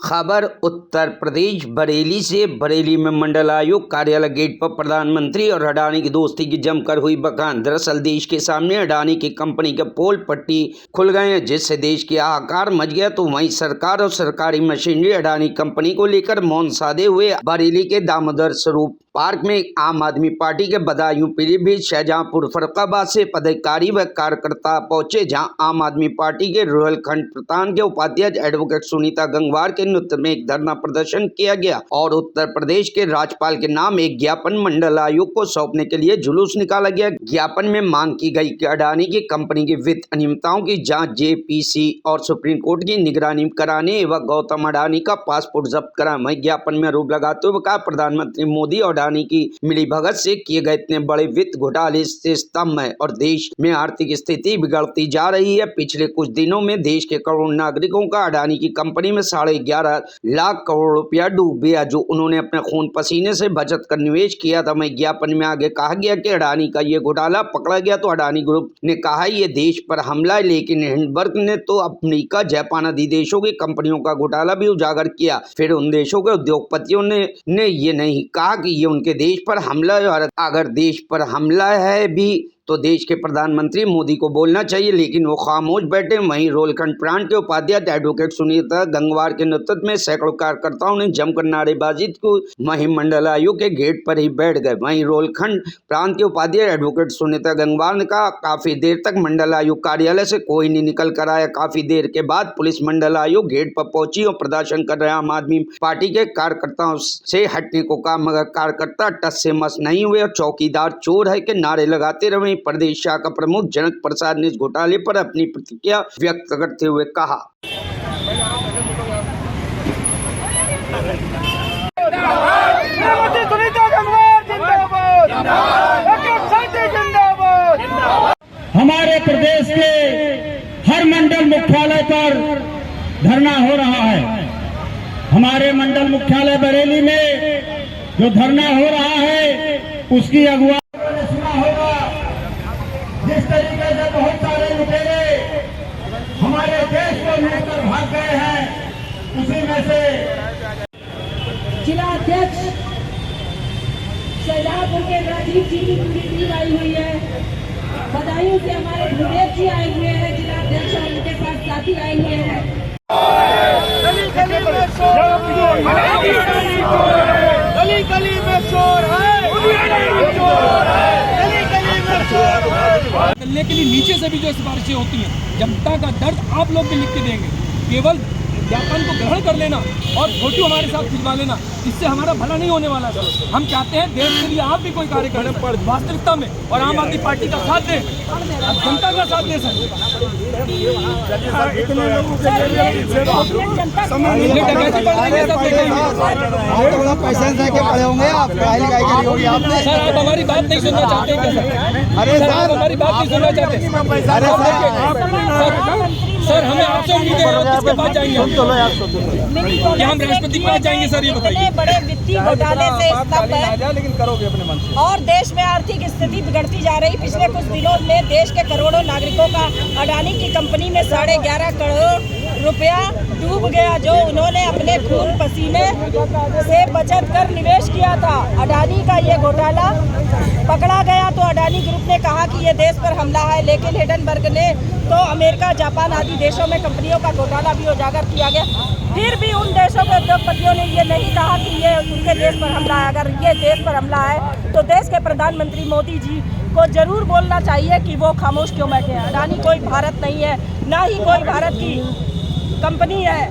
खबर उत्तर प्रदेश बरेली से। बरेली में मंडलायुक्त कार्यालय गेट पर प्रधानमंत्री और अडानी की दोस्ती की जमकर हुई बखान। दरअसल देश के सामने अडानी की कंपनी के पोल पट्टी खुल गए हैं, जिससे देश के आकार मच गया। तो वहीं सरकार और सरकारी मशीनरी अडानी कंपनी को लेकर मौन साधे हुए बरेली के दामोदर स्वरूप पार्क में आम आदमी पार्टी के बदायूं पीलीभीत शाहजहांपुर फर्रुखाबाद से पदाधिकारी व कार्यकर्ता पहुंचे, जहां आम आदमी पार्टी के रुहेलखंड प्रधान के उपाध्यक्ष एडवोकेट सुनीता गंगवार के नेतृत्व में एक धरना प्रदर्शन किया गया और उत्तर प्रदेश के राज्यपाल के नाम एक ज्ञापन मंडलायुक्त को सौंपने के लिए जुलूस निकाला गया। ज्ञापन में मांग की गई कि अडानी की कंपनी की वित्त अनियमितताओं की जांच जेपीसी और सुप्रीम कोर्ट की निगरानी कराने एवं गौतम अडानी का पासपोर्ट जब्त करा। वहीं ज्ञापन में आरोप लगाते हुए कहा, प्रधानमंत्री मोदी और अडानी की मिलीभगत से किए गए इतने बड़े वित्त घोटाले से स्तंभ है और देश में आर्थिक स्थिति बिगड़ती जा रही है। पिछले कुछ दिनों में देश के करोड़ों नागरिकों का अडानी की कंपनी में 11.5 लाख करोड़ रुपया डूब गया, जो उन्होंने अपने खून पसीने से बचत कर निवेश किया था। वहीं ज्ञापन में आगे कहा गया कि अडानी का ये घोटाला पकड़ा गया तो अडानी ग्रुप ने कहा ये देश पर हमला है, लेकिन हिंडनबर्ग ने तो अमेरिका, जापान आदि देशों की कंपनियों का घोटाला भी उजागर किया। फिर उन देशों के उद्योगपतियों ने ये नहीं कहा कि ये उनके देश पर हमला है, और अगर देश पर हमला है भी तो देश के प्रधानमंत्री मोदी को बोलना चाहिए, लेकिन वो खामोश बैठे। वहीं रोहलखंड प्रांत के उपाध्यक्ष एडवोकेट सुनीता गंगवार के नेतृत्व में सैकड़ों कार्यकर्ताओं ने जमकर नारेबाजी को वहीं मंडलायुक्त के गेट पर ही बैठ गए। वहीं रोहलखंड प्रांत के उपाध्यक्ष एडवोकेट सुनीता गंगवार ने कहा, काफी देर तक मंडलायुक्त कार्यालय से कोई नहीं निकल कर आया। काफी देर के बाद पुलिस मंडलायुक्त गेट पर पहुंची और प्रदर्शन कर रहे आम आदमी पार्टी के कार्यकर्ताओं से हटने को कहा, मगर कार्यकर्ता टस से मस नहीं हुए और चौकीदार चोर है के नारे लगाते रहे। प्रदेश शाखा प्रमुख जनक प्रसाद ने इस घोटाले पर अपनी प्रतिक्रिया व्यक्त करते हुए कहा, हमारे प्रदेश के हर मंडल मुख्यालय पर धरना हो रहा है। हमारे मंडल मुख्यालय बरेली में जो धरना हो रहा है उसकी अगुवाई जिस तरीके से बहुत सारे लुटेरे हमारे देश को लूटकर भाग गए हैं, उसी में से जिला अध्यक्ष शाहजहांपुर के राजीव जी की पूरी टीम आई हुई है। बदायूं से हमारे भूदेव जी आए हुए हैं, जिला अध्यक्ष और उनके साथ साथी आए हुए हैं। गली गली में शोर है, करने के लिए नीचे से भी जो सिफारिशें होती हैं, जनता का दर्द आप लोग भी लिख के देंगे। केवल ज्ञापन को ग्रहण कर लेना और फोटो हमारे साथ खिंचवा लेना, इससे हमारा भला नहीं होने वाला सर। हम चाहते हैं देश के लिए आप भी कोई कार्य करें वास्तविकता में और आम आदमी पार्टी का साथ दें, जनता का साथ दें सर। सर आप हमारी बात नहीं सुनना चाहते क्या सर? अरे सर हमारी बात नहीं सुनना चाहते। सर हमें आपसे उम्मीद है, किसके पास जाएंगे हम? क्या हम राष्ट्रपति के पास जाएंगे सर? ये बताइए। बड़े वित्तीय घोटाले से स्तब्ध है, लेकिन करोगे अपने मन से। और देश में आर्थिक स्थिति बिगड़ती जा रही। पिछले कुछ दिनों में देश के करोड़ों नागरिकों का अडानी की कंपनी में 11.5 करोड़ रुपया डूब गया, जो उन्होंने अपने खून पसीने से बचत कर निवेश किया था। अडानी का ये घोटाला पकड़ा गया तो अडानी ग्रुप ने कहा कि ये देश पर हमला है, लेकिन हिंडनबर्ग ने तो अमेरिका, जापान आदि देशों में कंपनियों का घोटाला भी उजागर किया गया। फिर भी उन देशों के उद्योगपतियों ने ये नहीं कहा कि ये उनके देश पर हमला है। अगर ये देश पर हमला है तो देश के प्रधानमंत्री मोदी जी को जरूर बोलना चाहिए कि वो खामोश क्यों बैठे हैं। अडानी कोई भारत नहीं है, ना ही कोई भारत की कंपनी है।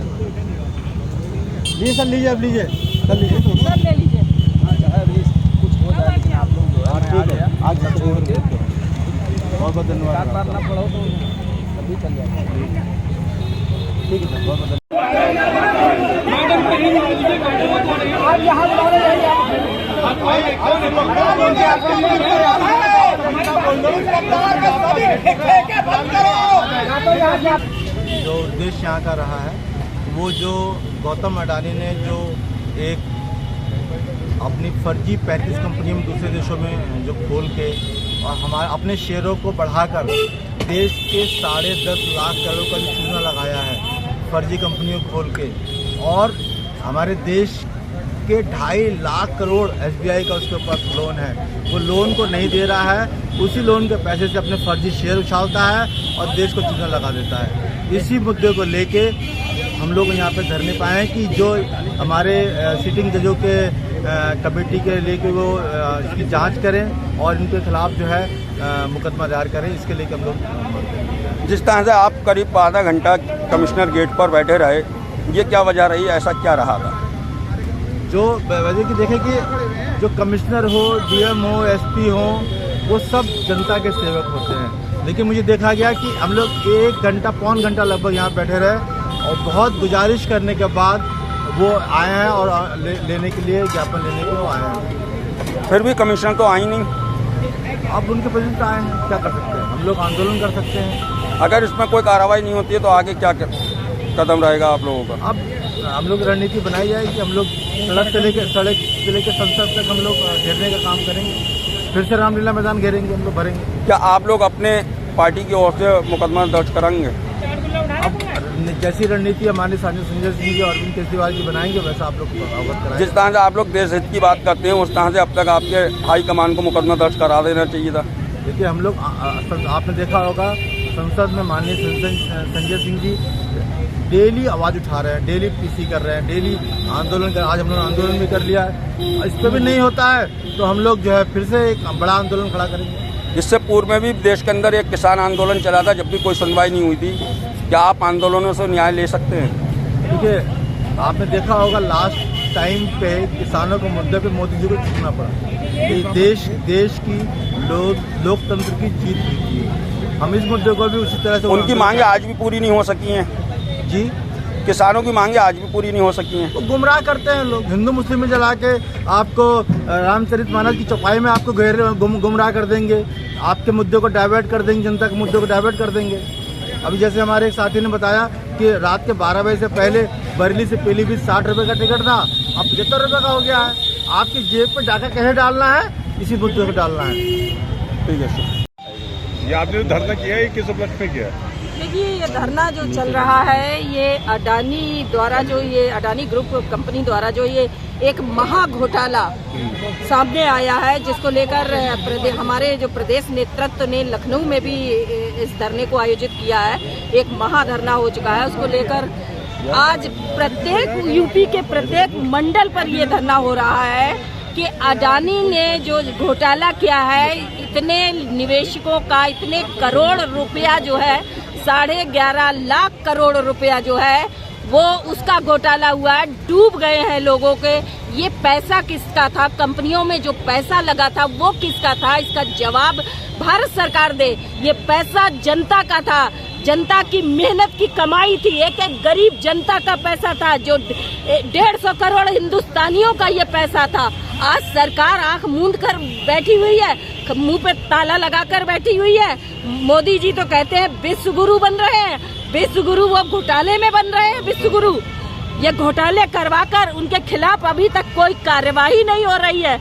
सर लीजिए, अब लीजिए सर, लीजिए सर ले लीजिए। बहुत बहुत धन्यवाद। ठीक है, बहुत बहुत जो उद्देश्य यहाँ का रहा है, वो जो गौतम अडानी ने जो एक अपनी फर्जी 35 कंपनी में दूसरे देशों में जो खोल के और हमारे अपने शेयरों को बढ़ाकर देश के 10.5 लाख करोड़ का जो चूना लगाया है फर्जी कंपनियों खोल के, और हमारे देश के 2.5 लाख करोड़ SBI का उसके ऊपर लोन है, वो लोन को नहीं दे रहा है, उसी लोन के पैसे से अपने फर्जी शेयर उछालता है और देश को चूना लगा देता है। इसी मुद्दे को लेके हम लोग यहाँ पे धरने पाए हैं कि जो हमारे सिटिंग जजों के कमेटी के लेके वो इसकी जांच करें और इनके खिलाफ जो है मुकदमा दायर करें, इसके लेके हम लोग। जिस तरह से आप करीब आधा घंटा कमिश्नर गेट पर बैठे रहे, ये क्या वजह रही, ऐसा क्या रहा था? जो वजह की देखें कि जो कमिश्नर हो, DM हो, SP हो, वो सब जनता के सेवक होते हैं, लेकिन मुझे देखा गया कि हम लोग 1 घंटा पौन घंटा लगभग यहाँ बैठे रहे और बहुत गुजारिश करने के बाद वो आए हैं और लेने के लिए ज्ञापन लेने के लिए आए हैं। फिर भी कमिश्नर तो आई नहीं। अब उनके प्रेजेंट आए हैं, क्या कर सकते हैं, हम लोग आंदोलन कर सकते हैं। अगर इसमें कोई कार्रवाई नहीं होती है तो आगे क्या कदम रहेगा आप लोगों का? अब हम लोग रणनीति बनाई जाएगी, हम लोग सड़क से लेकर संसद तक हम लोग घेरने का काम करेंगे, फिर से रामलीला मैदान घेरेंगे, हम लोग भरेंगे। क्या आप लोग अपने पार्टी की ओर से मुकदमा दर्ज कराएंगे? अब जैसी रणनीति हमारे साथी संजय सिंह जी और अरविंद केजरीवाल जी बनाएंगे, वैसा आप लोग अवगत कराएंगे। जिस तरह से आप लोग देश हित की बात करते हैं, उस तरह से अब तक आपके हाईकमान को मुकदमा दर्ज करा देना चाहिए था। देखिए, हम लोग आपने देखा होगा संसद में माननीय संजय सिंह जी डेली आवाज़ उठा रहे हैं, डेली PC कर रहे हैं, डेली आंदोलन कर, आज हम लोग आंदोलन भी कर लिया है। इस पर भी नहीं होता है तो हम लोग जो है फिर से एक बड़ा आंदोलन खड़ा करेंगे। इससे पूर्व में भी देश के अंदर एक किसान आंदोलन चला था, जब भी कोई सुनवाई नहीं हुई थी। क्या आप आंदोलनों से न्याय ले सकते हैं? देखिए, आपने देखा होगा लास्ट टाइम पे किसानों के मुद्दे पे मोदी जी को झुकना पड़ा। ये देश की लोकतंत्र की जीत हुई थी। हम इस मुद्दे को भी उसी तरह से, उनकी मांगे आज भी पूरी नहीं हो सकी हैं जी, किसानों की मांगे आज भी पूरी नहीं हो सकी हैं। तो गुमराह करते हैं लोग, हिंदू मुस्लिम में जला के आपको रामचरितमानस की चौपाई में आपको गुमराह कर देंगे, आपके मुद्दे को डाइवर्ट कर देंगे, जनता के मुद्दे को डाइवर्ट कर देंगे। अभी जैसे हमारे एक साथी ने बताया कि रात के 12 बजे से पहले बरेली से पीलीभीत 60 रुपये का टिकट था, अब 75 रुपये का हो गया है। आपकी जेब पर डाका कैसे डालना है, इसी मुद्दे पर डालना है। ठीक है सर। ये आपने धरना किया है, किस उपलक्ष्य में किया है? देखिए, ये धरना जो चल रहा है, ये अडानी द्वारा ये अडानी ग्रुप कंपनी द्वारा जो ये एक महा घोटाला सामने आया है, जिसको लेकर हमारे जो प्रदेश नेतृत्व ने लखनऊ में भी इस धरने को आयोजित किया है। एक महाधरना हो चुका है, उसको लेकर आज प्रत्येक UP के प्रत्येक मंडल पर ये धरना हो रहा है कि अडानी ने जो घोटाला किया है, इतने निवेशकों का इतने करोड़ रुपया जो है, 11.5 लाख करोड़ रुपया जो है वो उसका घोटाला हुआ है, डूब गए हैं लोगों के। ये पैसा किसका था, कंपनियों में जो पैसा लगा था वो किसका था, इसका जवाब भारत सरकार दे। ये पैसा जनता का था, जनता की मेहनत की कमाई थी, एक एक गरीब जनता का पैसा था, जो 150 करोड़ हिंदुस्तानियों का ये पैसा था। आज सरकार आंख मूंद कर बैठी हुई है, मुंह पे ताला लगाकर बैठी हुई है। मोदी जी तो कहते हैं विश्व गुरु बन रहे हैं, विश्व गुरु वो घोटाले में बन रहे हैं विश्व गुरु। ये घोटाले करवाकर उनके खिलाफ अभी तक कोई कार्यवाही नहीं हो रही है।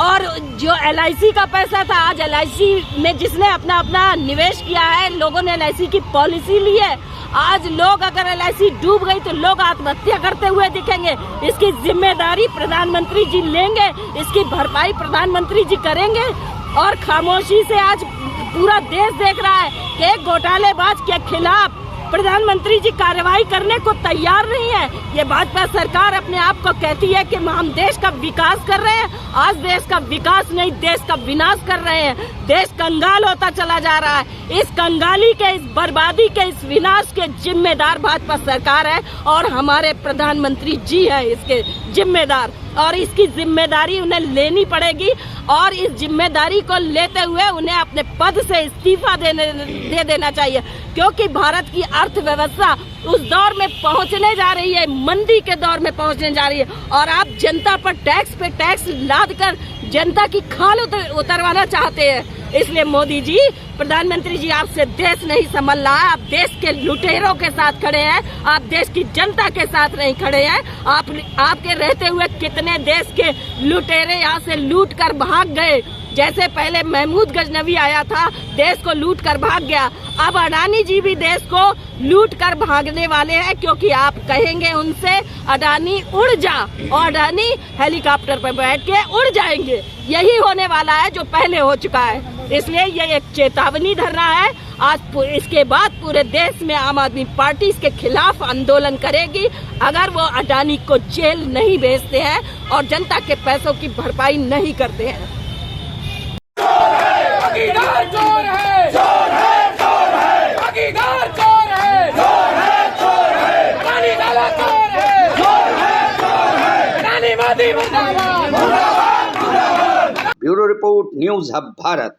और जो LIC का पैसा था, आज LIC में जिसने अपना निवेश किया है, लोगों ने LIC की पॉलिसी ली है। आज लोग अगर LIC डूब गई तो लोग आत्महत्या करते हुए दिखेंगे। इसकी जिम्मेदारी प्रधानमंत्री जी लेंगे, इसकी भरपाई प्रधानमंत्री जी करेंगे। और खामोशी से आज पूरा देश देख रहा है कि एक घोटालेबाज के खिलाफ प्रधानमंत्री जी कार्रवाई करने को तैयार नहीं है। ये भाजपा सरकार अपने आप को कहती है कि हम देश का विकास कर रहे हैं, आज देश का विकास नहीं, देश का विनाश कर रहे हैं। देश कंगाल होता चला जा रहा है। इस कंगाली के, इस बर्बादी के, इस विनाश के जिम्मेदार भाजपा सरकार है और हमारे प्रधानमंत्री जी हैं इसके जिम्मेदार। और इसकी जिम्मेदारी उन्हें लेनी पड़ेगी और इस जिम्मेदारी को लेते हुए उन्हें अपने पद से इस्तीफा दे देना चाहिए, क्योंकि भारत की अर्थव्यवस्था उस दौर में पहुंचने जा रही है, मंदी के दौर में पहुंचने जा रही है। और आप जनता पर टैक्स पे टैक्स लाद कर जनता की खाल उतरवाना चाहते हैं। इसलिए मोदी जी, प्रधानमंत्री जी, आपसे देश नहीं संभल रहा है। आप देश के लुटेरों के साथ खड़े हैं, आप देश की जनता के साथ नहीं खड़े हैं। आपके रहते हुए कितने देश के लुटेरे यहाँ से लूट कर भाग गए, जैसे पहले महमूद गजनवी आया था, देश को लूट कर भाग गया, अब अडानी जी भी देश को लूट कर भागने वाले हैं, क्योंकि आप कहेंगे उनसे अडानी उड़ जा, और अडानी हेलीकॉप्टर पर बैठ के उड़ जाएंगे। यही होने वाला है जो पहले हो चुका है। इसलिए ये एक चेतावनी धरना है। आज इसके बाद पूरे देश में आम आदमी पार्टी इसके खिलाफ आंदोलन करेगी अगर वो अडानी को जेल नहीं भेजते हैं और जनता के पैसों की भरपाई नहीं करते हैं। भागीदार चोर है, चोर है, चोर है, भागीदार चोर है, चोर है, चोर है, अडानी काला चोर है, चोर है, चोर है, अडानी मोदी मुर्दाबाद, मुर्दाबाद, मुर्दाबाद। Bureau report, news hub Bharat.